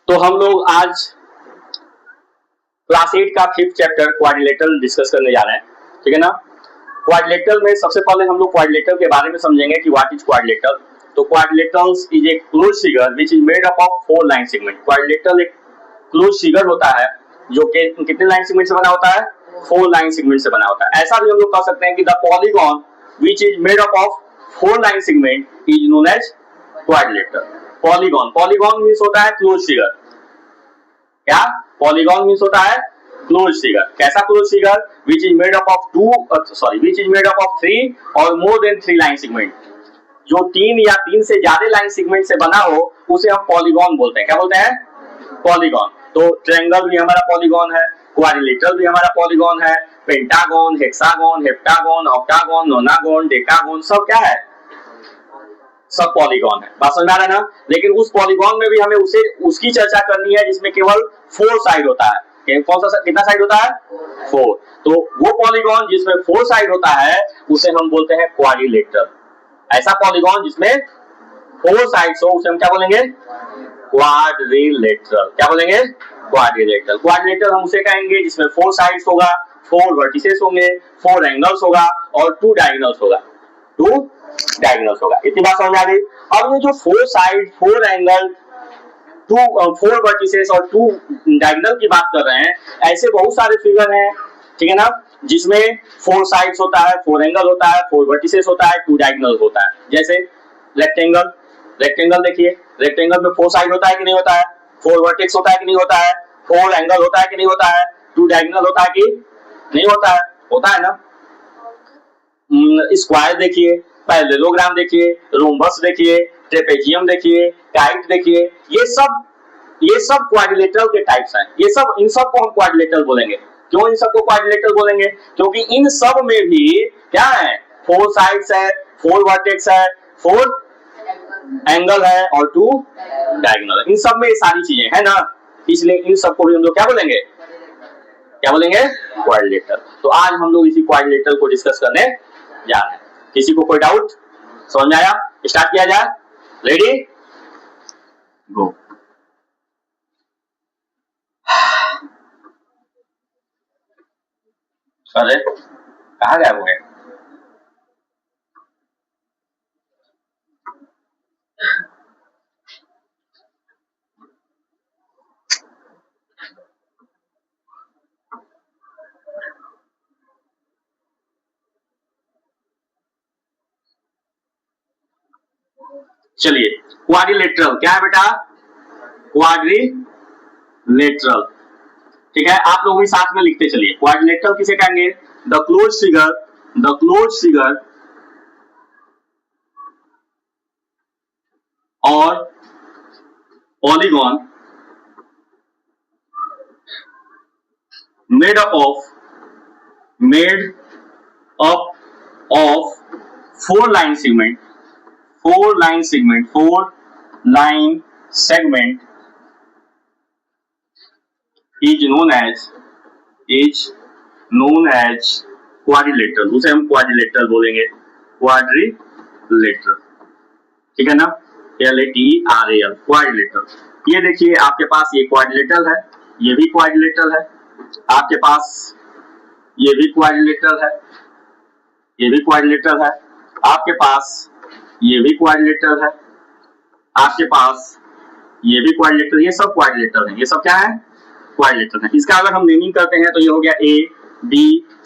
तो हम लोग आज क्लास 8 का 5th चैप्टर क्वाड्रिलेटरल डिस्कस करने जा रहे हैं, ठीक है ना। क्वाड्रिलेटरल में सबसे पहले हम लोग क्वाड्रिलेटरल के बारे में समझेंगे कि व्हाट इज क्वाड्रिलेटरल। तो quadrilaterals is a closed figure which is made up of 4 line segment. Quadrilateral एक क्लोज्ड फिगर होता है जो कि कितने लाइन सेगमेंट से बना होता है, 4 लाइन सेगमेंट से बना होता है। ऐसा भी हम लोग कह सकते हैं कि the polygon which is made up of 4 line segment is known as quadrilateral. Polygon means होता है क्लोज्ड फिगर। क्या पॉलीगॉन मींस होता है क्लोज्ड फिगर। कैसा closed figure? Which is made up of which is made up of 3 और more than 3 line segment. जो 3 या 3 से ज्यादा लाइन सेगमेंट से बना हो उसे हम पॉलीगॉन बोलते हैं। क्या बोलते हैं? पॉलीगॉन। तो ट्रायंगल भी हमारा पॉलीगॉन है, क्वाड्रिलेटरल भी हमारा पॉलीगॉन है, pentagon, hexagon, heptagon, octagon, नोनागन, decagon सब क्या है? सब पॉलीगॉन है। बात समझ आ रहा है ना। लेकिन उस पॉलीगॉन में भी हमें उसकी चर्चा करनी है जिसमें केवल 4 साइड होता है। कौन सा कितना साइड होता है? 4। तो वो पॉलीगॉन जिसमें 4 साइड होता है उसे हम बोलते हैं क्वाड्रिलेटरल। ऐसा पॉलीगॉन जिसमें 4 साइड्स हो उसे हम क्या बोलेंगे? क्वाड्रिलेटरल। क्या बोलेंगे? क्वाड्रिलेटरल। क्वाड्रिलेटरल हम उसे कहेंगे जिसमें 4 साइड्स होगा, 4 वर्टिसेस होंगे, 4 एंगल्स होगा और 2 डायगोनल्स होगा। 2 डायगोनल्स होगा। इतनी बात समझ आ गई। अब ये जो 4 साइड, 4 एंगल, 4 वर्टिसेस और 2 डायगोनल की बात कर रहे हैं, ऐसे बहुत सारे फिगर हैं, ठीक है ना, जिसमें 4 साइड्स होता है, 4 एंगल होता है, 4 वर्टिसेस होता है, 2 डायगोनल होता है। जैसे रेक्टेंगल देखिए, रेक्टेंगल में 4 साइड होता है कि नहीं होता है, 4 वर्टेक्स होता है कि नहीं होता है, 4 एंगल होता है कि नहीं होता है, 2 डायगोनल होता है कि नहीं होता है? होता है ना। स्क्वायर देखिए, पैरेललोग्राम देखिए, रोम्बस देखिए, ट्रेपेजियम देखिए, काइट देखिए, ये सब क्वाड्रिलेटरल के टाइप्स हैं। इन सब को हम क्वाड्रिलेटरल बोलेंगे। क्यों इन सबको क्वाड्रिलेटरल बोलेंगे? क्योंकि इन सब में भी क्या है? 4 साइड्स है, 4 वर्टेक्स है, 4 एंगल है और 2 डायगोनल है। इन सब में ये सारी चीजें है ना, इसलिए इन सबको भी हम लोग क्या बोलेंगे? क्या बोलेंगे? क्वाड्रिलेटरल। तो आज हम लोग इसी क्वाड्रिलेटरल को डिस्कस करने जा रहे हैं। किसी को कोई डाउट? समझ में आया? स्टार्ट किया जाए। रेडी गो। अरे कहाँ गए हुए? चलिए, क्वाड्रिलेटरल क्या है बेटा? क्वाड्रिलेटरल, ठीक है। आप लोग भी साथ में लिखते चलिए। क्वाड्रिलेटरल किसे कहेंगे? द क्लोज्ड फिगर और polygon made up of 4 line segment is known as quadrilateral. उसे हम क्वाड्रिलेटरल बोलेंगे, क्वाड्रिलेटरल, ठीक है ना। LATERAL quadrilateral. ये देखिए आपके पास ये क्वाड्रिलेटरल है, ये भी क्वाड्रिलेटरल है, आपके पास ये भी क्वाड्रिलेटरल है, ये भी क्वाड्रिलेटरल है, आपके पास ये भी क्वाड्रिलेटरल है, आपके पास ये भी क्वाड्रिलेटरल। ये सब क्वाड्रिलेटरल है। ये सब क्या है? क्वाड्रिलेटरल है। इसका अगर हम नेमिंग करते हैं तो ये हो गया A B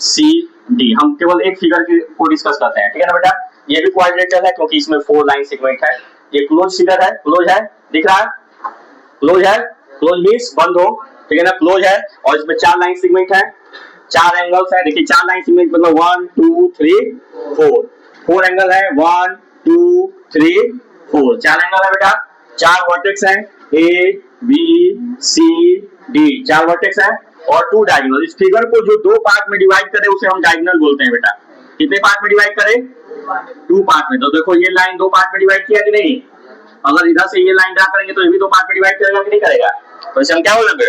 C D। हम केवल एक फिगर को डिस्कस करते हैं, ठीक है ना बेटा। ये भी क्वाड्रिलेटरल है क्योंकि इसमें 4 लाइन सेगमेंट है। ये क्लोज फिगर है, क्लोज है, दिख रहा है? क्लोज है, क्लोज मींस बंद हो, ठीक है ना, क्लोज है। और इसमें 4 लाइन सेगमेंट है, 4 एंगल्स है। देखिए 4 लाइन सेगमेंट मतलब 1 2 3 4, 4 एंगल है, 1 2 3 4, 4 एंगल है बेटा। 4 वर्टेक्स है, A B C D, 4 vertex है और 2 डायगोनल। इस फिगर को जो 2 पार्ट में डिवाइड करे उसे हम डायगोनल बोलते हैं बेटा। कितने पार्ट में डिवाइड करे? 2 पार्ट में। तो देखो ये लाइन 2 पार्ट में डिवाइड किया कि नहीं? अगर इधर से ये लाइन ड्रा करेंगे तो ये भी 2 पार्ट में डिवाइड करेगा कि नहीं करेगा? तो इसे हम क्या बोलेंगे?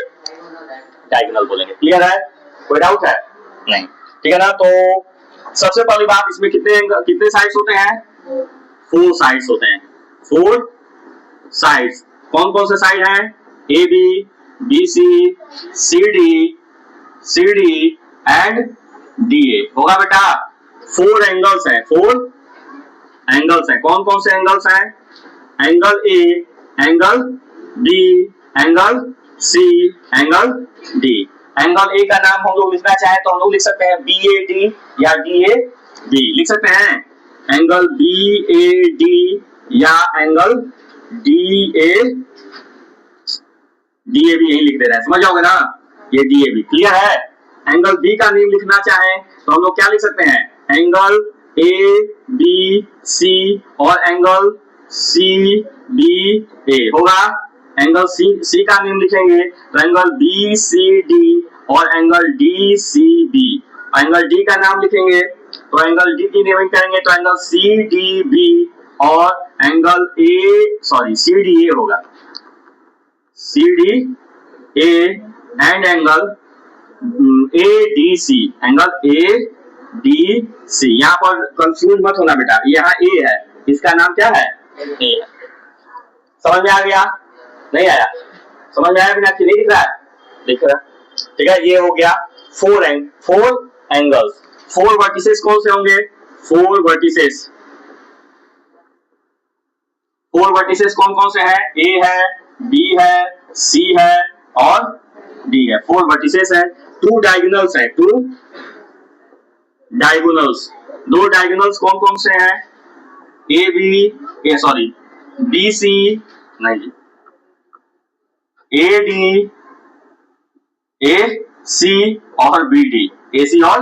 डायगोनल बोलेंगे। क्लियर है? कोई डाउट है? नहीं, ठीक है ना। तो सबसे पहली बात, इसमें कितने साइड्स होते हैं? 4 साइड्स होते हैं। 4 साइड्स कौन कौन से साइड हैं? A B, B C, C D and D A होगा बेटा। 4 एंगल्स हैं, 4 एंगल्स हैं। कौन कौन से एंगल्स हैं? Angle A, angle B, angle C, angle D. Angle A का नाम हम लोग लिखना चाहे तो हम लोग लिख सकते हैं बी ए डी या डी ए बी, लिख सकते हैं एंगल बी ए डी या एंगल डी ए बी यही लिख दे रहे हैं, समझ जाओगे ना, ये डी ए बी। क्लियर है? एंगल बी का नेम लिखना चाहे तो हम लोग क्या लिख सकते हैं? एंगल ए बी सी और एंगल सी बी ए होगा। एंगल सी का नेम लिखेंगे तो एंगल बी सी डी और angle D C B. Angle D का नाम लिखेंगे तो एंगल डी की नेमिंग करेंगे तो एंगल सी डी बी और एंगल सी डी ए होगा, C D A and angle A D C, angle A D C. यहाँ पर कंफ्यूज मत होना बेटा, यहाँ ए है, इसका नाम क्या है? ए है। समझ में आ गया? नहीं आया? समझ में आया बिना नहीं दिख रहा है? दिख रहा है, ठीक है। ये हो गया 4 एंगल्स। 4 वर्टिसेस कौन से होंगे? 4 वर्टिसेस, 4 वर्टिसेस कौन कौन से हैं? ए है, बी है, सी है और डी है। 4 वर्टिसेस है। 2 डायगोनल्स है, 2 डायगोनल्स। 2 डायगोनल्स कौन कौन से हैं? ए बी, बी सी नहीं, ए डी, ए सी और बी डी, ए सी और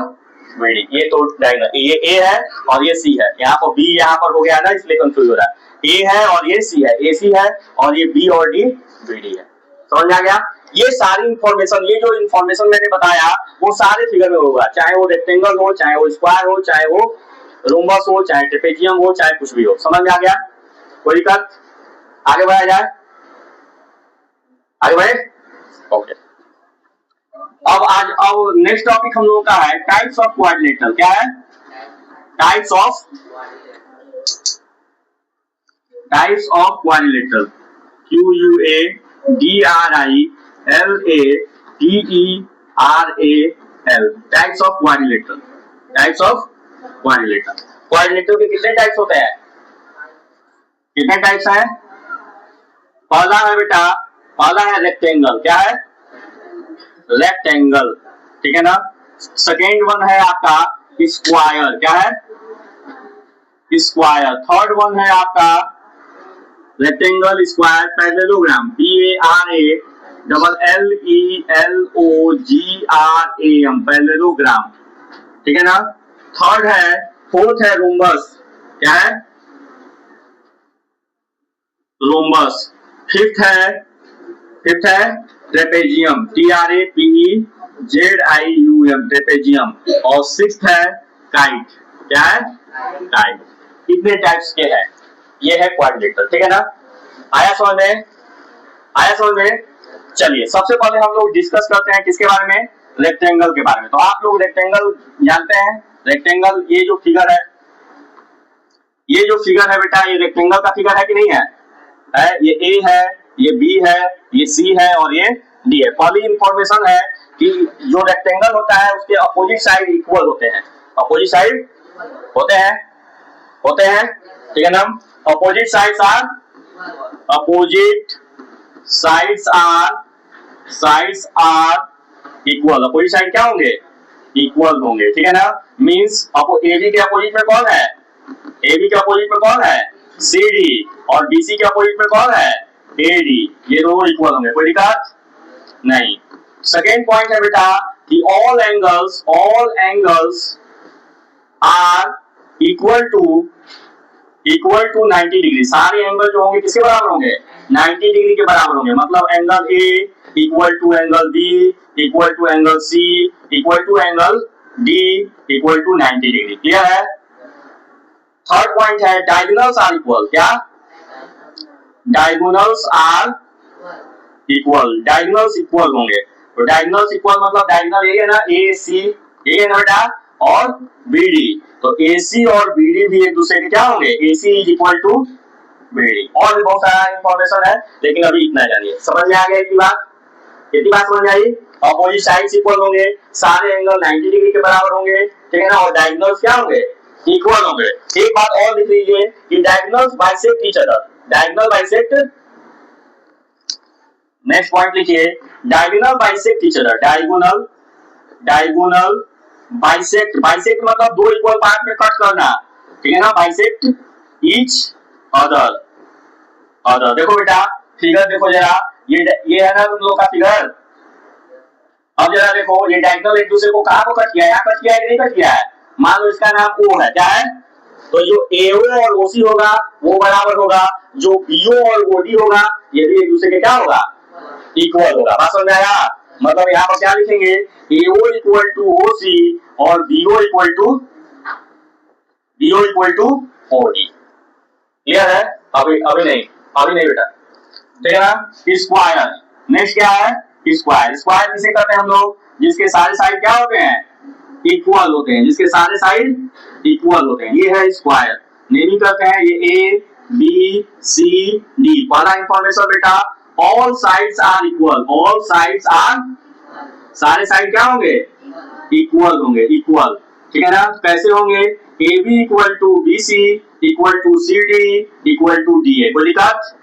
बी डी। ये तो डायगोनल, ये ए है और ये सी है। यहाँ पर बी यहाँ पर हो गया ना, इसलिए कंफ्यूज हो रहा है। ए है और ये सी है, ए सी है और ये बी और डी बी डी है। समझ में आ गया? ये सारी इंफॉर्मेशन, ये जो इंफॉर्मेशन मैंने बताया वो सारे फिगर में होगा, चाहे वो रेक्टेंगल हो, चाहे वो स्क्वायर हो, चाहे वो रोम्बस हो, चाहे ट्रेपेजियम हो, चाहे कुछ भी हो। समझ में आ गया? कोई दिक्कत? आगे बढ़ाया जाए, आगे बढ़े। ओके, अब नेक्स्ट टॉपिक हम लोगों का है टाइप्स ऑफ क्वाड्रिलेटरल। क्या है? Types of quadrilateral. QUADRILATERAL, types of quadrilateral. Types of quadrilateral. Quadrilateral के कितने टाइप्स होते हैं? कितने टाइप्स हैं? पहला है बेटा, पहला है रेक्टेंगल। क्या है? रेक्टेंगल, ठीक है ना। सेकेंड वन है आपका स्क्वायर। क्या है? स्क्वायर। थर्ड वन है आपका rectangle square parallelogram, PARALLELOGRAM, parallelogram, ठीक है ना। थर्ड है, फोर्थ है रोम्बस। क्या है? रोम्बस। फिफ्थ है ट्रेपेजियम, TRAPEZIUM, ट्रेपेजियम। और सिक्स्थ है काइट। क्या है? काइट। कितने टाइप्स के हैं? ये है क्वाड्रिलेटरल, ठीक है ना। आया समझ में? आया समझ में? चलिए सबसे पहले हम लोग डिस्कस करते हैं किसके बारे में? रेक्टेंगल के बारे में। तो आप लोग रेक्टेंगल जानते हैं? रेक्टेंगल, ये जो फिगर है, ये जो फिगर है बेटा, ये रेक्टेंगल का फिगर है कि नहीं है? ये ए है, ये बी है, ये सी है और ये डी है। पहली इंफॉर्मेशन है कि जो रेक्टेंगल होता है उसके अपोजिट साइड इक्वल होते हैं। अपोजिट साइड होते हैं, ठीक है ना। Opposite sides are equal. Opposite side क्या होंगे? इक्वल होंगे, ठीक है ना। मींस एबी के अपोजिट में कौन है? एबी के अपोजिट में कौन है? सीडी। और बीसी के अपोजिट में कौन है? एडी। ये दोनों इक्वल होंगे, कोई दिक्कत नहीं। सेकेंड पॉइंट है बेटा कि all angles are equal to 90 degree. सारे एंगल जो होंगे किसके बराबर होंगे? 90 डिग्री के बराबर होंगे। मतलब angle A equal to angle B equal to angle C equal to angle D equal to 90 degree. Clear है? थर्ड पॉइंट है डायगोनल्स आर इक्वल। क्या? Diagonals are equal. Diagonals equal होंगे। तो डायगोनल्स इक्वल मतलब डायगोनल ये है ना, ए सी, ये है ना बेटा, और बी डी। तो AC और BD भी एक दूसरे के क्या होंगे? AC is equal to BD। और भी बहुत सारा इंफॉर्मेशन है, लेकिन अभी इतना जानिए। समझ में आ गया इतनी बात? इतनी बात समझ में आई? अपोजिट साइड्स इक्वल होंगे, सारे एंगल 90 डिग्री के बराबर होंगे, ठीक है ना, और डायगोनल्स क्या होंगे? इक्वल होंगे। एक बात और लिख लीजिए कि diagonals bisect each other. Diagonal bisect, next point लिखिए, diagonal bisect each other. Diagonal bisect, bisect मतलब दो इक्वल पार्ट में कट करना, ठीक है ना, बाइसेक्ट ईच अदर। देखो बेटा फिगर देखो जरा, ये है ना तुम लोग का फिगर। अब जरा देखो, ये डायगोनल एक दूसरे को कहां को कट किया है? यहाँ कट किया है कि नहीं कट किया है? मान लो इसका नाम O है, क्या है? तो जो AO और OC होगा वो बराबर होगा, जो BO और OD होगा ये भी एक दूसरे के क्या होगा? इक्वल होगा। बात समझ में आया? मतलब यहाँ पर क्या लिखेंगे? AO इक्वल टू OC और BO equal to OD। Clear है? अभी नहीं बेटा, ठीक है ना? स्क्वायर, नेक्स्ट क्या है? स्क्वायर। स्क्वायर किसे करते हैं हम लोग? जिसके सारे साइड क्या होते हैं? इक्वल होते हैं। जिसके सारे साइड इक्वल होते हैं, ये है स्क्वायर। नेमिंग करते हैं, ये A B C D। पहला इंफॉर्मेशन बेटा, all sides are equal. All sides are, सारे साइड क्या होंगे? इक्वल होंगे, इक्वल, ठीक है ना? कैसे होंगे? AB equal to BC equal to CD equal to DA। कोई दिक्कत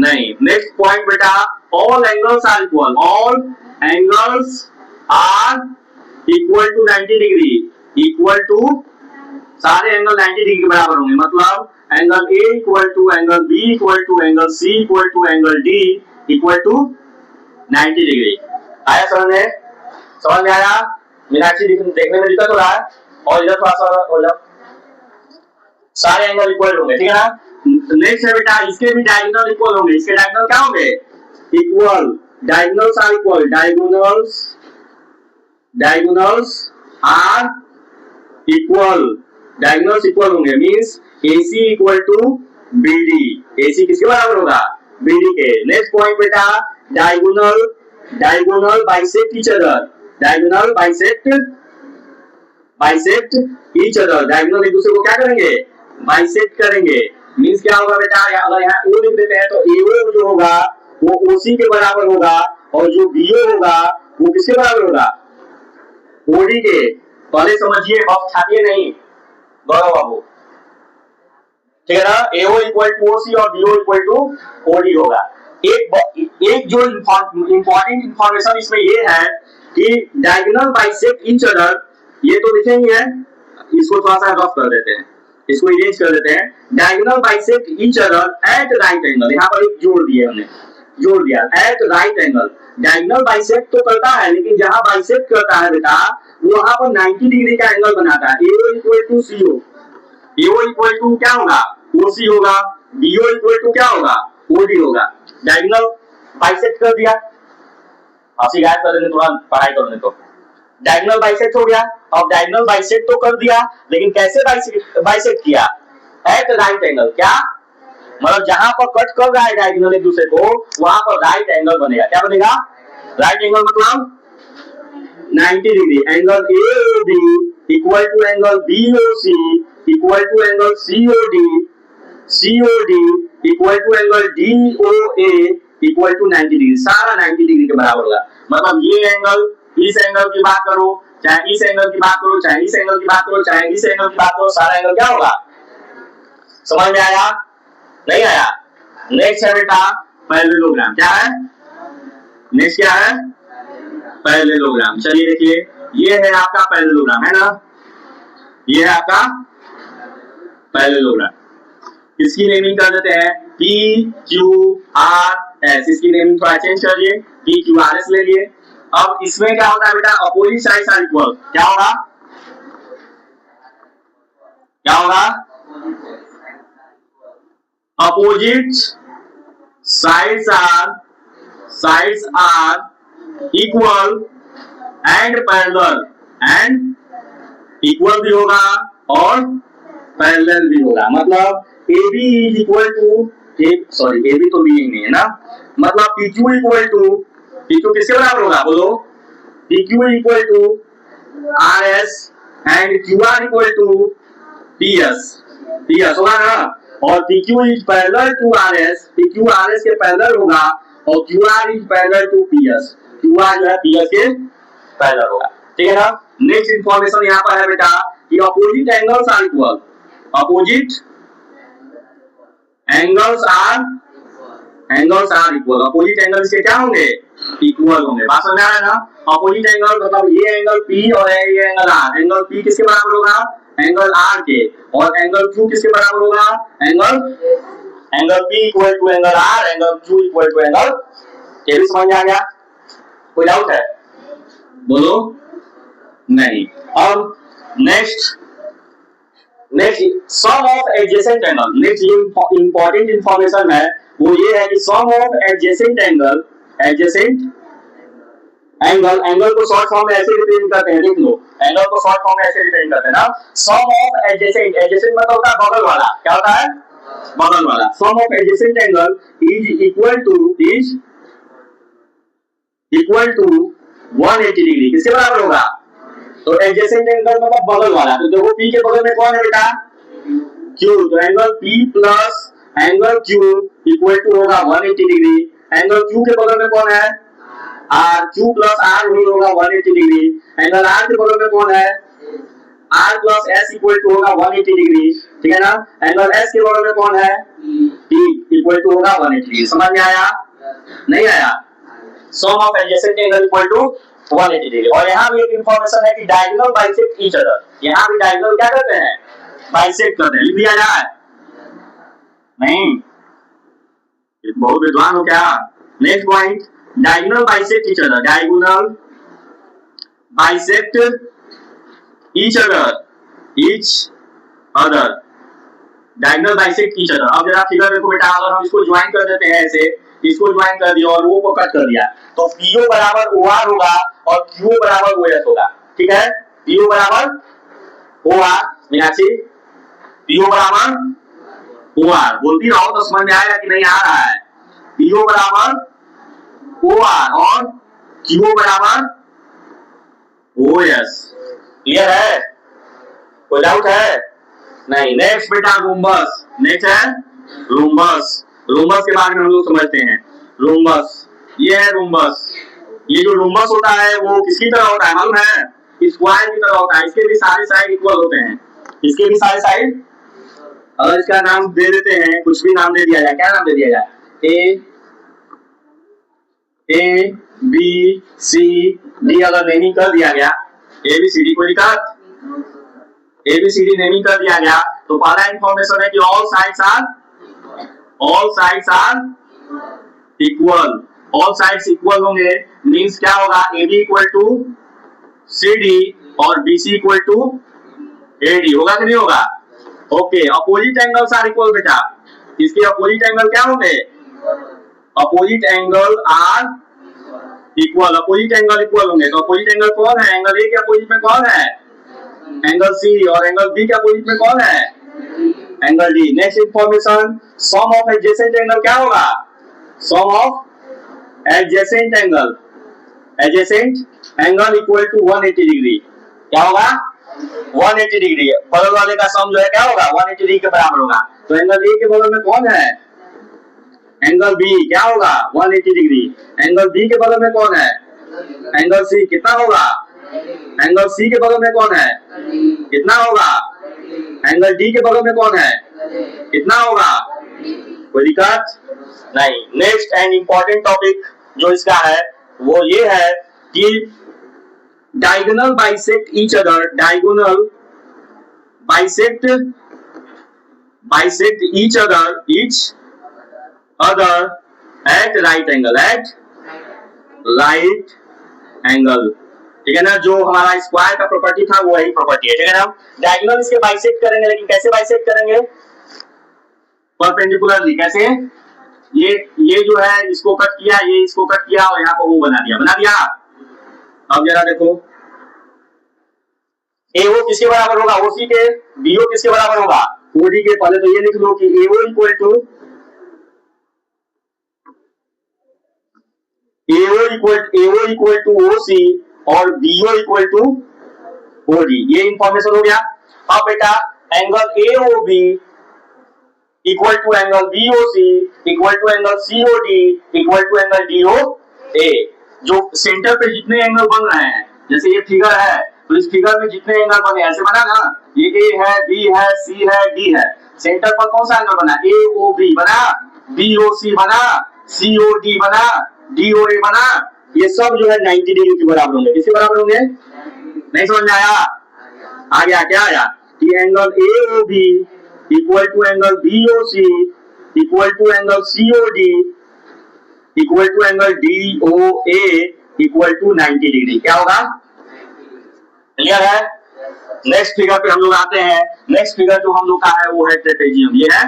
नहीं। नेक्स्ट पॉइंट बेटा, all angles are equal. All angles are equal to 90 degree. Equal to, सारे एंगल 90 डिग्री के बराबर होंगे। मतलब angle A equal to angle B equal to angle C equal to angle D equal to 90 degree. आया समझ में? समझ में आया? मीनाक्षी देखने में दिक्कत हो रहा है? और इधर थोड़ा सा हो जाओ, सारे एंगल इक्वल होंगे, ठीक है ना? नेक्स्ट है बेटा, इसके भी डायगोनल इक्वल होंगे। इसके डायगोनल क्या होंगे? Equal. Diagonals are equal. Diagonals are equal. Diagonals equal होंगे, means AC equal to BD। AC किसके बराबर होगा? BD के। नेक्स्ट पॉइंट बेटा, diagonal bisect each other. Diagonal bisect each other. Diagonal एक दूसरे को क्या करेंगे? बाइसेक्ट करेंगे। मींस क्या होगा बेटा, अगर यहाँ O लिख देते हैं तो AO जो होगा वो OC के बराबर होगा, और जो BO होगा वो किसके बराबर होगा? OD के। पहले समझिए, अब छापिए नहीं गौरव बाबू, ठीक है ना? AO इक्वल टू OC और BO इक्वल टू OD होगा। एक जो इंपॉर्टेंट इंफॉर्मेशन इसमें ये है कि डायगोनल बाइसेक्ट ईच अदर, ये तो लिखे ही है, इसको थोड़ा सा रफ कर देते हैं, इसको इरेज कर देते हैं। Diagonal bisect each other at right angle. यहाँ पर एक जोड़ दिया हमने, जोड़ दिया, at right angle. Diagonal bisect तो करता है, लेकिन जहां बाइसेक्ट करता है बेटा वहां पर 90 डिग्री का एंगल बनाता है। AO equal to CO, AO equal to क्या होगा? OC होगा। BO इक्वल टू क्या होगा? OD होगा। डायगोनल बाइसेक्ट कर दिया, हंसी गायब कर देने, थोड़ा पढ़ाई करने तो। डायगोनल बाइसेक्ट हो गया। अब डायगोनल बाइसेक्ट तो कर दिया, लेकिन कैसे बाइसेक्ट किया? At right angle. क्या मतलब? जहां पर कट कर रहा है डायगोनल एक दूसरे को, वहां पर राइट एंगल बनेगा। क्या बनेगा? राइट एंगल मतलब 90 degree. Angle AOB equal to angle BOC equal to angle COD equal to angle DOA equal to 90 degree. सारा 90 डिग्री के बराबर होगा। मतलब ये एंगल, इस एंगल की बात करो, चाहे इस एंगल की बात करो, चाहे इस एंगल की बात करो, चाहे इस एंगल की बात करो, सारा एंगल क्या होगा? समझ में आया? नहीं आया? नेक्स्ट है बेटा पैरेललोग्राम। क्या है? नेक्स्ट क्या है? पैरेललोग्राम। चलिए देखिए, ये है आपका पैरेललोग्राम, है ना? ये है आपका पैरेललोग्राम। इसकी नेमिंग कर देते हैं PQRS। इसकी नेमिंग थोड़ा चेंज करिए, PQRS ले लिए। अब इसमें क्या होता है बेटा? Opposite sides are equal. क्या होगा? क्या होगा? Opposite sides are equal and parallel. And equal भी होगा और पैरेलल भी होगा। मतलब AB is equal to, sorry AB तो भी नहीं है ना, मतलब PQ इक्वल टू, PQ किसके बराबर होगा? बोलो। PQ equal to RS and QR equal to PS। PS होगा ना? और PQ is parallel to RS, PQ RS के पैरेलल होगा और QR is parallel to PS, QR जो है PS के पैरेलल होगा। ठीक है ना। नेक्स्ट इंफॉर्मेशन यहाँ पर है बेटा कि opposite angles are equal, opposite angles are equal, opposite angle इसके क्या होंगे, इक्वल होंगे। बात समझ आ रहा है ना। अपोजिट एंगल मतलब ये एंगल P और ये एंगल R, एंगल P किसके बराबर होगा, एंगल R के, और एंगल Q किसके बराबर होगा, angle P equal to angle R, angle Q equal to angle, ये भी समझ में आ गया। कोई डाउट है, बोलो नहीं। अब next sum of adjacent angle, next ये इंपॉर्टेंट इंफॉर्मेशन है वो ये है कि sum of adjacent angle, angle को शॉर्ट फॉर्म में ऐसे रिप्रेजेंट करते हैं, देख लो एंगल को शॉर्ट फॉर्म में ऐसे रिप्रेजेंट करते हैं ना। सम ऑफ एडजेसेंट, एडजेसेंट मतलब होता है बगल वाला, क्या होता है, बगल वाला। Sum of adjacent angle is equal to 180 degree, किसके बराबर होगा, तो एडजेसेंट एंगल मतलब बगल वाला। तो देखो P के बगल में कौन है बेटा, Q, तो angle P plus angle Q equal to होगा 180 डिग्री। एंगल Q के बगल में कौन है, R, Q प्लस R होगा 180 डिग्री। एंगल R के बगल में कौन है, R plus S equal to होगा 180 डिग्री। ठीक है ना। एंगल S के बगल में कौन है, T इक्वल टू होगा 180 डिग्री। समझ में आया, नहीं आया। Sum of adjacent angle equal to 180 degree. और यहाँ भी एक इंफॉर्मेशन है कि डायगोनल बाइसेक्ट ईच अदर, यहाँ भी डायगोनल क्या करते हैं, बाइसेक्ट करते हैं। लिख दिया जाए, नहीं बहुत विद्वान हो क्या। Next point, diagonal bisect each other, diagonal bisect each other, diagonal bisect each other. अब जरा फिगर देखो बेटा, अगर हम इसको ज्वाइन कर देते हैं ऐसे, इसको ज्वाइन कर दिया और वो को कट कर दिया, तो PO बराबर OR होगा और QO बराबर OS होगा। ठीक है, PO बराबर OR, मीनाक्षी PO बराबर OR, बोलती रहो तो समझ में आएगा कि नहीं आ रहा है। PO बराबर OR और QO बराबर OS। क्लियर है, कोई डाउट है, नहीं। नेक्स्ट बेटा रोम्बस, नेक्स्ट है रोम्बस। रोम्बस के बारे में हम लोग समझते हैं। रोम्बस, ये है रोम्बस। ये जो रोम्बस होता है वो किसकी तरह होता है मालूम है, स्क्वायर की तरह होता है। इसके भी सारे साइड इक्वल होते हैं, इसके भी सारे साइड। अगर इसका नाम दे देते हैं, कुछ भी नाम दे दिया जाए, क्या नाम दे दिया जाए, A B C D अगर नेमिंग कर दिया गया, ABCD को दिक्कत, ABCD नेमिंग कर दिया गया, तो पहला इंफॉर्मेशन है कि all sides are equal, all sides equal होंगे, मींस क्या होगा, AB इक्वल टू CD और BC इक्वल टू AD, होगा कि नहीं होगा। Okay, opposite angles are equal बेटा, इसके अपोजिट एंगल क्या होंगे, opposite angle are equal, opposite angle equal होंगे। तो अपोजिट एंगल कौन है, एंगल A के अपोजिट में कौन है, एंगल C, और एंगल B के अपोजिट में कौन है, angle D। Next information, sum of adjacent angle क्या होगा, sum of adjacent angle equal to 180 degree, क्या होगा 180 डिग्री। बगल वाले का सम जो है क्या होगा, 180 डिग्री के बराबर होगा। तो एंगल A के बगल में कौन है, एंगल B, क्या होगा 180 डिग्री। एंगल B के बगल में कौन है, एंगल C, कितना होगा, एंगल C के बगल में कौन है, कितना होगा, एंगल D के बगल में कौन है, कितना होगा, कोई दिक्कत नहीं। नेक्स्ट एंड इंपॉर्टेंट टॉपिक जो इसका है वो ये है कि diagonal bisect each other, diagonal bisect each other at right angle, ठीक है ना। जो हमारा स्क्वायर का प्रॉपर्टी था वो वही प्रॉपर्टी है, ठीक है ना। डायगोनल इसके बाइसेक्ट करेंगे, लेकिन कैसे बाइसेक्ट करेंगे, परपेंडिकुलरली। कैसे, ये जो है इसको कट किया, ये इसको कट किया और यहाँ पर वो बना दिया। अब जरा देखो, AO किसके बराबर होगा, OC के, BO किसके बराबर होगा, OD के। पहले तो ये लिख लो कि AO इक्वल टू OC और BO इक्वल टू OD, ये इंफॉर्मेशन हो गया। अब बेटा angle AOB equal to angle BOC equal to angle COD equal to angle DOA. जो सेंटर पे जितने एंगल बन रहे हैं, जैसे ये फिगर है तो इस फिगर में जितने एंगल बने ऐसे बना ना, ये ए है, बी है, सी है, डी है, सेंटर पर कौन सा एंगल बना, ए ओ बी बना, बी ओ सी बना, सी ओ डी बना, डी ओ ए बना, ये सब जो है 90 डिग्री के बराबर होंगे। किसके बराबर होंगे? नहीं समझ में आया? आ गया? क्या आया कि angle A O B equal to angle B O C equal to angle C O D equal to angle D O A equal to 90 degree. क्या होगा? क्लियर है? नेक्स्ट फिगर पे हम लोग आते हैं। नेक्स्ट फिगर जो हम लोग का है वो है ट्रेपेजियम। ये है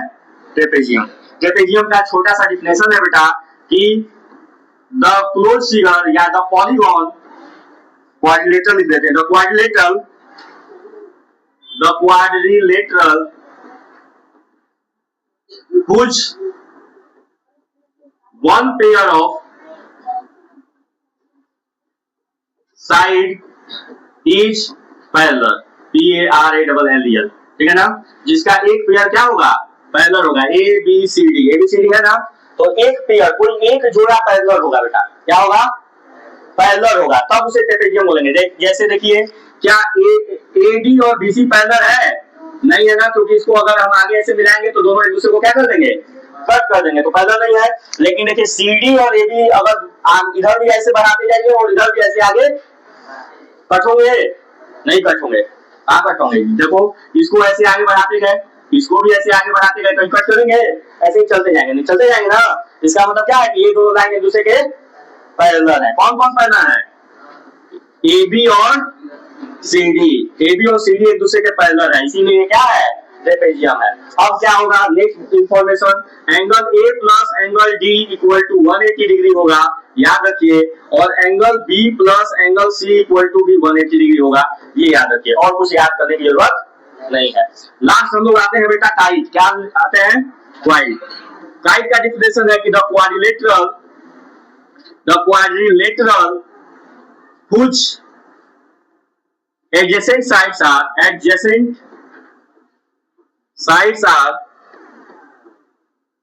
ट्रेपेजियम। ट्रेपेजियम का छोटा सा डिफिनेशन है बेटा कि द क्लोज फिगर या द पॉलीगॉन क्वाड्रिलेटरल लिख देते हैं। The quadrilateral whose one pair of side is parallel, PARALLEL, ठीक है ना, जिसका एक पेयर क्या होगा? पैरेलल होगा। ABCD है ना, तो एक पेयर कोई एक जोड़ा पैरेलल होगा बेटा। क्या होगा? पैरेलल होगा, तब उसे ट्रेपेजियम बोलेंगे। जैसे देखिए, क्या AD और BC पैरेलल है? नहीं है ना, क्योंकि इसको अगर हम आगे ऐसे मिलाएंगे तो दोनों एक दूसरे को क्या कर देंगे? कट कर देंगे, तो पैरेलल नहीं है। लेकिन देखिए CD और AB अगर इधर भी ऐसे बढ़ाते जाइए और इधर भी ऐसे आगे कट होंगे? नहीं कट होंगे। कहाँ कट होंगे? देखो, इसको ऐसे आगे बढ़ाते गए, इसको भी ऐसे आगे बढ़ाते गए, कहीं कट करेंगे? ऐसे ही चलते जाएंगे, नहीं चलते जाएंगे ना। इसका मतलब क्या है कि ये दोनों लाइन एक दूसरे के पैरेलल है। कौन कौन पैरेलल है? AB और CD। AB और CD एक दूसरे के पैरेलल है, इसीलिए क्या है? ट्रेपेजियम है। अब क्या होगा? Next information, angle A plus angle D equal to 180 degree होगा, याद रखिए। और angle B plus angle C equal to भी 180 डिग्री होगा, ये याद रखिए। और कुछ याद करने की जरूरत नहीं है। लास्ट हम लोग आते हैं बेटा काइट। क्या आते हैं? काइट। काइट का डिफिनेशन है कि the quadrilateral whose adjacent sides are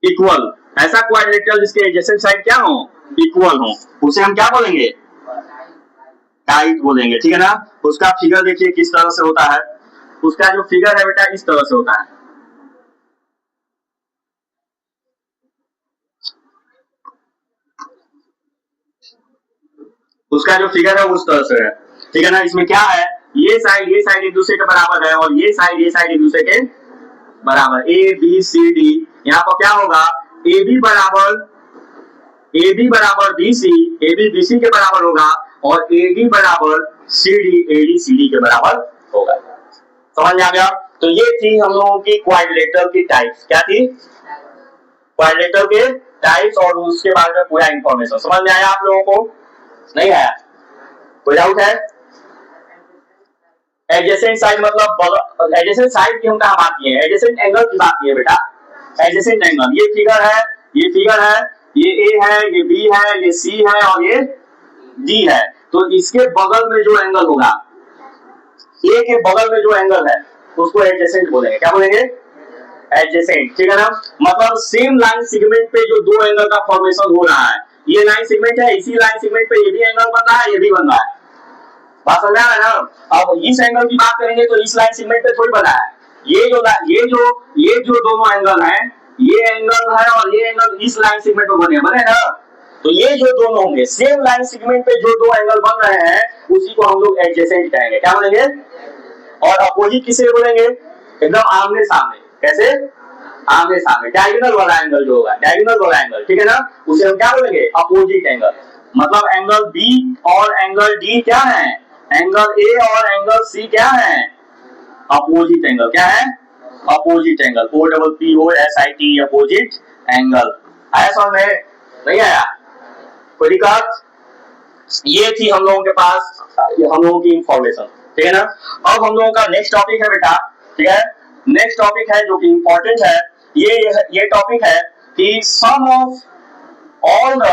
equal. ऐसा क्वाड्रिलेटरल जिसके एडजेसेंट साइड क्या हो? इक्वल हो, उसे हम क्या बोलेंगे? काइट बोलेंगे, ठीक है ना। उसका फिगर देखिए किस तरह से होता है। उसका जो फिगर है बेटा इस तरह से होता है। उसका जो फिगर है उस तरह से है, ठीक है ना। इसमें क्या है? ये साइड एक दूसरे के बराबर है और ये साइड एक दूसरे के बराबर। ए बी सी डी, यहाँ पर क्या होगा? ए बी बराबर BC, AB BC के बराबर होगा, और AD बराबर AD CD के बराबर होगा। समझ में आ गया? तो ये थी हम लोगों की क्वाड्रिलेटरल की टाइप्स। क्या थी? क्वाड्रिलेटरल के टाइप्स, और उसके बारे में पूरा इंफॉर्मेशन समझ में आया आप लोगों को? नहीं आया? कोई डाउट है? एडजेसेंट साइड मतलब एडजेसेंट साइड की हम कहाँ बात किए? एडजेसेंट एंगल की बात की है बेटा। एडजेसेंट एंगल ये फिगर है, ये A है, ये B है, ये C है और ये D है। तो इसके बगल में जो एंगल होगा, A के बगल में जो एंगल है उसको एडजेसेंट बोलेंगे। क्या बोलेंगे? एडजेसेंट, ठीक है ना। मतलब सेम लाइन सेगमेंट पे जो दो एंगल का फॉर्मेशन हो रहा है, ये लाइन सेगमेंट है, इसी लाइन सेगमेंट पे ये भी एंगल बन रहा है, ये भी बन रहा है। बात समझ आ रहा है ना? अब इस एंगल की बात करेंगे तो इस लाइन सेगमेंट पे थोड़ी बना है। ये जो दोनों एंगल हैं, ये एंगल है और ये एंगल इस लाइन सेगमेंट में बने ना। तो ये जो दोनों होंगे सेम लाइन सेगमेंट पे जो दो एंगल बन रहे हैं, उसी को हम लोग एडजेसेंट कहेंगे। क्या बोलेंगे? और अपोजिट किसे बोलेंगे? एकदम आमने सामने। कैसे? आमने सामने। डायगोनल वाला एंगल जो होगा, डायगोनल वाला एंगल, ठीक है ना, उसे हम क्या बोलेंगे? Opposite angle. मतलब एंगल B और एंगल D क्या है? एंगल A और एंगल C क्या है? Opposite angle. क्या है? Opposite angle. OPPOSIT, opposite angle. आया समझ में? नहीं आया? कोई दिक्कत? ये थी हम लोगों के पास हम लोगों की इंफॉर्मेशन, ठीक है ना। अब हम लोगों का नेक्स्ट टॉपिक है बेटा, ठीक है। नेक्स्ट टॉपिक है जो कि इंपॉर्टेंट है। ये टॉपिक है कि sum of all the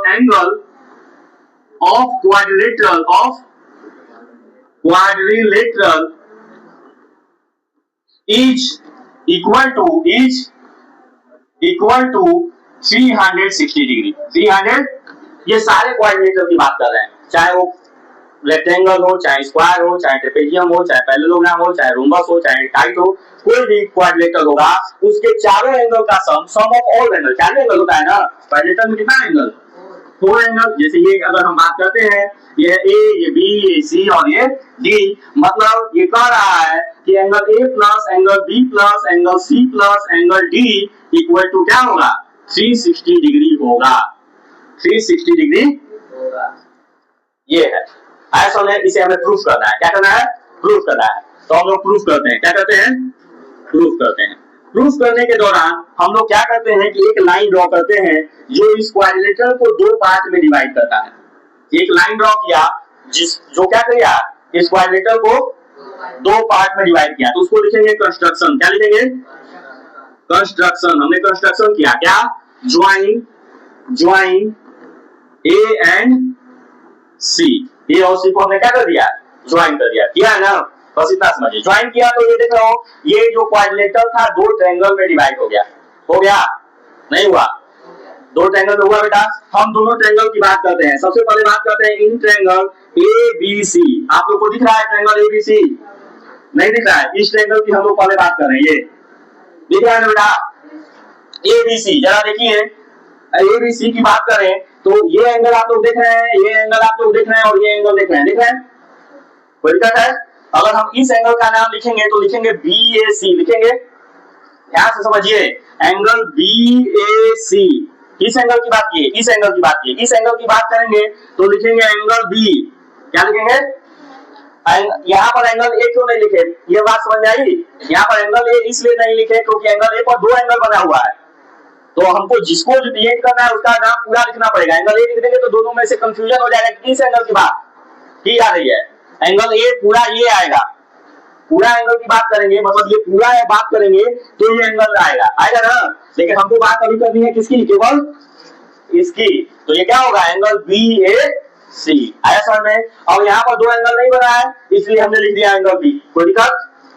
angle of quadrilateral each equal to is equal to 360 degree. 300, ये सारे कोऑर्डिनेटर की बात कर रहे हैं, चाहे वो रेक्टेंगल हो, चाहे स्क्वायर हो, चाहे ट्रेपेजियम हो, चाहे पैरेललोग्राम हो, चाहे रोम्बस हो, चाहे टाइट हो, कोई भी कोऑर्डिनेटर होगा उसके चारों एंगल का सम ऑफ ऑल एंगल, चारों एंगल होता है ना कोऑर्डिनेटर में, कितना एंगल, 4 एंगल। जैसे ये अगर हम बात करते हैं, ये ए, ये बी, ये सी और ये डी, मतलब ये कह रहा है कि angle A plus angle B plus angle C plus angle D equal to क्या होगा, 360 डिग्री होगा। 360 डिग्री होगा, ये है। ऐसा है, इसे हमें प्रूफ करना है। क्या करना है, प्रूफ करना है। तो हम लोग प्रूफ करते हैं, क्या करते हैं, प्रूफ करते हैं। प्रूफ करने के दौरान हम लोग क्या करते हैं कि एक लाइन ड्रॉ करते हैं जो इस क्वाड्रिलेटरल को दो पार्ट में डिवाइड करता है। एक लाइन ड्रॉ किया जो क्या किया, इस क्वाड्रिलेटरल को दो पार्ट में डिवाइड किया, तो उसको लिखेंगे कंस्ट्रक्शन। क्या लिखेंगे, कंस्ट्रक्शन। हमने कंस्ट्रक्शन किया, क्या, ज्वाइन ए एंड सी, ए और सी को हमने क्या कर दिया, ज्वाइन कर दिया, किया है ना, बस इतना समझिए। ज्वाइन किया तो ये देख रहे हो, ये जो क्वाड्रिलेटरल था दो ट्रायंगल में डिवाइड हो गया, हो गया, नहीं हुआ, दो ट्रायंगल में हुआ बेटा। हम दोनों ट्रायंगल की बात करते हैं। सबसे पहले बात करते हैं in triangle A B C. आप लोग को दिख रहा है ट्रायंगल ए बी सी, नहीं दिख रहा है, इस ट्रायंगल की हम लोग पहले बात कर रहे हैं। ये दिख रहा है ना बेटा, ए बी सी, जरा देखिए, ए बी सी की बात करें तो ये एंगल आप लोग देख रहे हैं, ये एंगल आप लोग देख रहे हैं और ये एंगल देख रहे हैं, दिख रहे हैं, कोई दिक्कत है? अगर हम इस एंगल का नाम लिखेंगे तो लिखेंगे बी ए सी, लिखेंगे, ध्यान से समझिए, एंगल बी ए सी। इस एंगल की बात की, इस एंगल की बात की, इस एंगल की बात करेंगे तो लिखेंगे एंगल बी, क्या लिखेंगे, यहाँ पर एंगल ए क्यों नहीं लिखे, ये बात समझ में आई? यहाँ पर एंगल ए इसलिए नहीं लिखे क्योंकि एंगल ए पर दो एंगल बना हुआ है, तो हमको जिसको डिवाइड करना है उसका नाम पूरा लिखना पड़ेगा। एंगल ए लिख देंगे तो दोनों में से कंफ्यूजन हो जाएगा कि इस एंगल की बात की जा रही है। एंगल ए पूरा ये आएगा, पूरा एंगल की बात करेंगे, मतलब ये पूरा है बात करेंगे तो ये एंगल आएगा, आएगा ना। लेकिन हमको बात अभी करनी है किसकी, केवल इसकी, तो ये क्या होगा, एंगल बी ए सी, आया समझ में। और यहाँ पर दो एंगल नहीं बना है इसलिए हमने लिख दिया एंगल बी, कोई दिक्कत?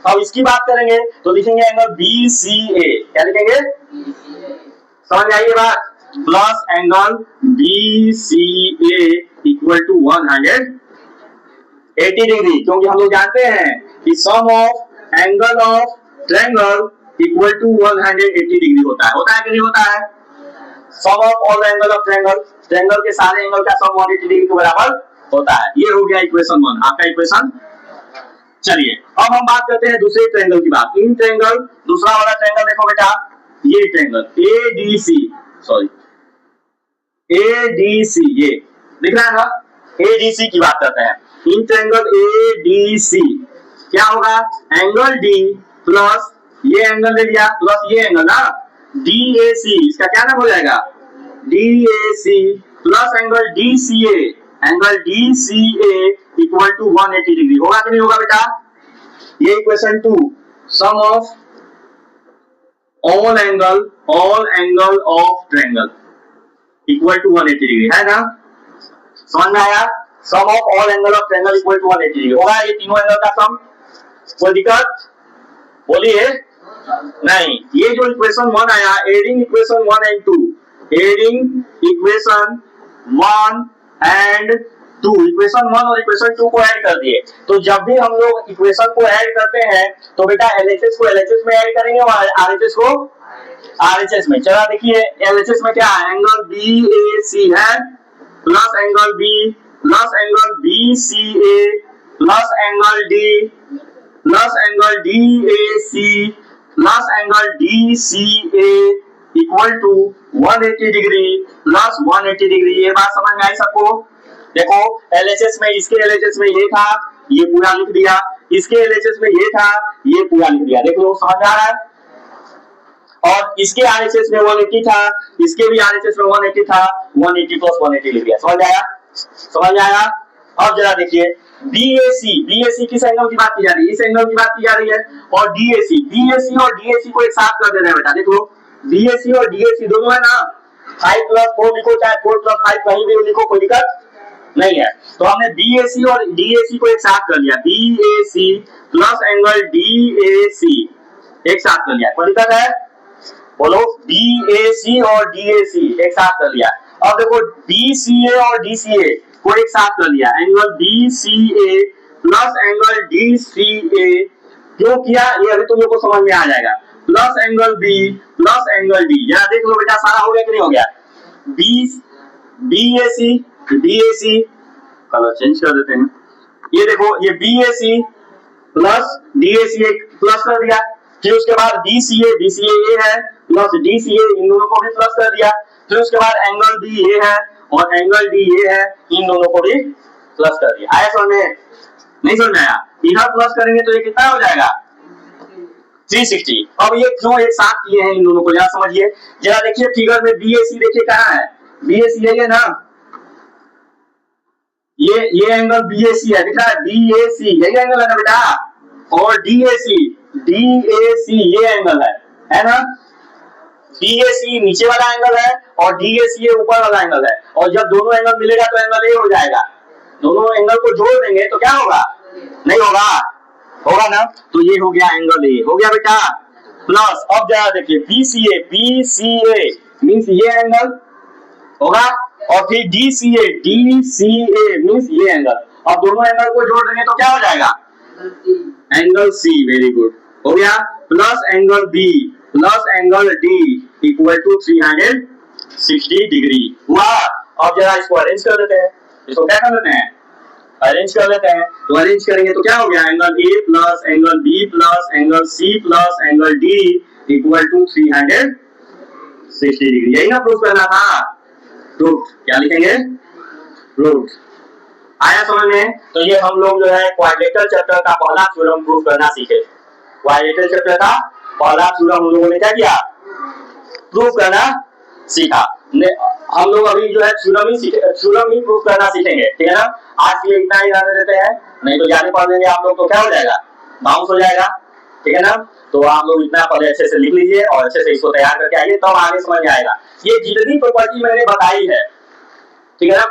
अब इसकी बात करेंगे तो लिखेंगे एंगल बी सी ए, क्या लिखेंगे, समझ आइए बात, plus angle B C A equal to 180 degree, क्योंकि हम लोग जानते हैं कि sum of angle of triangle equal to 180 degree होता है कि नहीं होता है? Sum of all angle of triangle, triangle के सारे एंगल का सम 180 डिग्री के बराबर होता है। ये हो गया इक्वेशन 1, आपका इक्वेशन। चलिए अब हम बात करते हैं दूसरे ट्रायंगल की बात। इन ट्रायंगल, दूसरा वाला ट्रायंगल देखो बेटा, ये ट्रायंगल एडीसी, सॉरी एडीसी, ये दिख रहा है ना, एडीसी की बात करते हैं। इन ट्रायंगल एडीसी क्या होगा, एंगल डी प्लस ये एंगल ले लिया प्लस ये एंगल ना, डीएसी, इसका क्या नाम हो जाएगा, DAC plus angle DCA, angle DCA equal to 180 degree, होगा कि नहीं होगा बेटा? ये equation 2, sum of all angle of triangle equal to 180 degree, है ना, समझ में आया? Sum of all angle of triangle equal to 180 degree होगा, ये तीनों एंगल का सम। कोई दिक्कत बोलिए? नहीं। ये जो इक्वेशन 1 आया, adding equation 1 and 2, adding equation 1 and 2, equation 1 और इक्वेशन 2 को ऐड कर दिए। तो जब भी हम लोग इक्वेशन को ऐड करते हैं तो बेटा एलएचएस को एलएचएस में ऐड करेंगे और आरएचएस को आरएचएस में। चला देखिए एलएचएस में क्या है, एंगल बीएसी है plus angle B plus angle BCA plus angle D plus angle DAC plus angle DCA equal to 180 degree plus 180 degree. ये बात समझ में आई सबको? देखो एलएचएस में, इसके एलएचएस में ये था, ये पूरा लिख दिया, इसके एलएचएस में ये था, ये पूरा लिख दिया, देख लो समझ आ रहा है। और इसके आरएचएस में 180 था, इसके भी आरएचएस में 180 था, 180 प्लस 180 लिख दिया, समझ आया? समझ आया? अब जरा देखिए बीएसी, बीएसी किस एंगल की बात की जा रही है, इस एंगल की बात की जा रही है, और डीएसी, बीएसी और डीएसी को एक साथ कर देना है बेटा, देख लो बीएसी और डीएसी दोनों है ना, 5 प्लस 4 लिखो चाहे 4 प्लस 5 कहीं भी लिखो, कोई दिक्कत नहीं है। तो हमने बीएसी और डीएसी को एक साथ कर लिया, बीएसी प्लस एंगल डीएसी एक साथ कर लिया, कोई दिक्कत है? बोलो BAC और DAC एक साथ कर लिया। अब देखो BCA और DCA को एक साथ कर लिया, angle BCA plus angle DCA क्यों किया ये अभी तुम लोग को समझ में आ जाएगा। Plus angle B plus angle D, जरा देख लो बेटा सारा हो गया कि नहीं हो गया। BAC DAC कलर चेंज कर देते हैं, ये देखो ये BAC प्लस DAC एक प्लस कर दिया, फिर उसके बाद BCA ये है प्लस DCA, इन दोनों को भी प्लस कर दिया, फिर उसके बाद एंगल B ये है और एंगल D ये है, इन दोनों को भी प्लस कर दिया। आया समझ में? नहीं समझ में आया? इधर प्लस करेंगे तो ये कितना हो जाएगा 360। अब ये क्यों एक साथ किए हैं इन दोनों को जरा समझिए। जरा देखिए फिगर में BAC देखिए कहाँ है, BAC यही है ना, ये एंगल BAC है, दिख रहा है BAC यही एंगल है ना बेटा, और DAC ये एंगल है ना। BAC नीचे वाला एंगल है और DAC ये ऊपर वाला एंगल है, और जब दोनों एंगल मिलेगा तो एंगल ए हो जाएगा। दोनों एंगल को जोड़ देंगे तो क्या होगा? नहीं होगा, होगा ना। तो ये हो गया एंगल ए, हो गया बेटा। प्लस अब जरा देखिए BCA मींस ये एंगल होगा, और फिर DCA मींस ये एंगल। अब दोनों एंगल को जोड़ देंगे तो क्या हो जाएगा? एंगल C, वेरी गुड, हो गया। Plus angle B plus angle D equal to 360 degree हुआ। अब जरा इसको अरेंज कर देते हैं, इसको क्या कर देते हैं? अरेंज कर लेते हैं। तो अरेंज करेंगे तो क्या हो गया? Angle A plus angle B plus angle C plus angle D equal to 360 degree. यही ना प्रूफ करना था। प्रूफ क्या लिखेंगे? प्रूफ। आया समझ में? तो ये हम लोग जो है क्वाड्रेटर चैप्टर का पहला थ्योरम प्रूफ करना सीखे। क्वाड्रेटर चैप्टर का पहला थ्योरम हम लोगों ने क्या किया? प्रूफ करना सीखा। हम लोग अभी जो है थ्योरम ही प्रूफ करना सीखेंगे, ठीक है ना। आज के लिए इतना ही जाने देते हैं, नहीं तो जाने पढ़ लेंगे आप लोग तो क्या हो जाएगा? बाउंस हो जाएगा, ठीक है ना। तो आप लोग इतना पहले अच्छे से लिख लीजिए और अच्छे से इसको तैयार करके आइए, तब आगे समझ में आएगा। ये जितनी प्रॉपर्टी मैंने बताई है, ठीक है ना,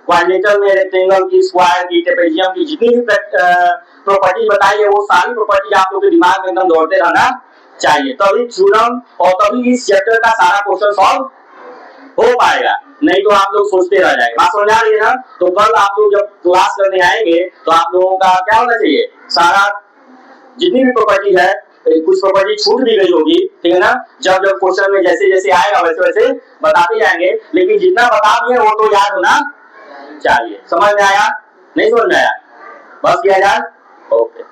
क्वाड्रेटर में रेक्टेंगल की, स्क्वायर की, ट्रेपेजियम की जितनी भी प्रॉपर्टी बताई है वो सारी प्रॉपर्टी आप लोग के दिमाग में एकदम दौड़ते रहना चाहिए, तभी थ्योरम और तभी इस चैप्टर का सारा क्वेश्चन सॉल्व हो पाएगा। नहीं तो आप लोग सोचते रह जाएंगे। बात समझ आ रही है ना। तो कल आप लोग जब क्लास करने आएंगे तो आप लोगों का क्या होना चाहिए? सारा जितनी भी प्रॉपर्टी है, कुछ प्रॉपर्टी छूट भी गई होगी, ठीक है ना। जब क्वेश्चन में जैसे जैसे आएगा वैसे वैसे बताते जाएंगे, लेकिन जितना बता दिए वो तो याद होना चाहिए। समझ में आया? नहीं समझ में आया? बस किया जाए। ओके।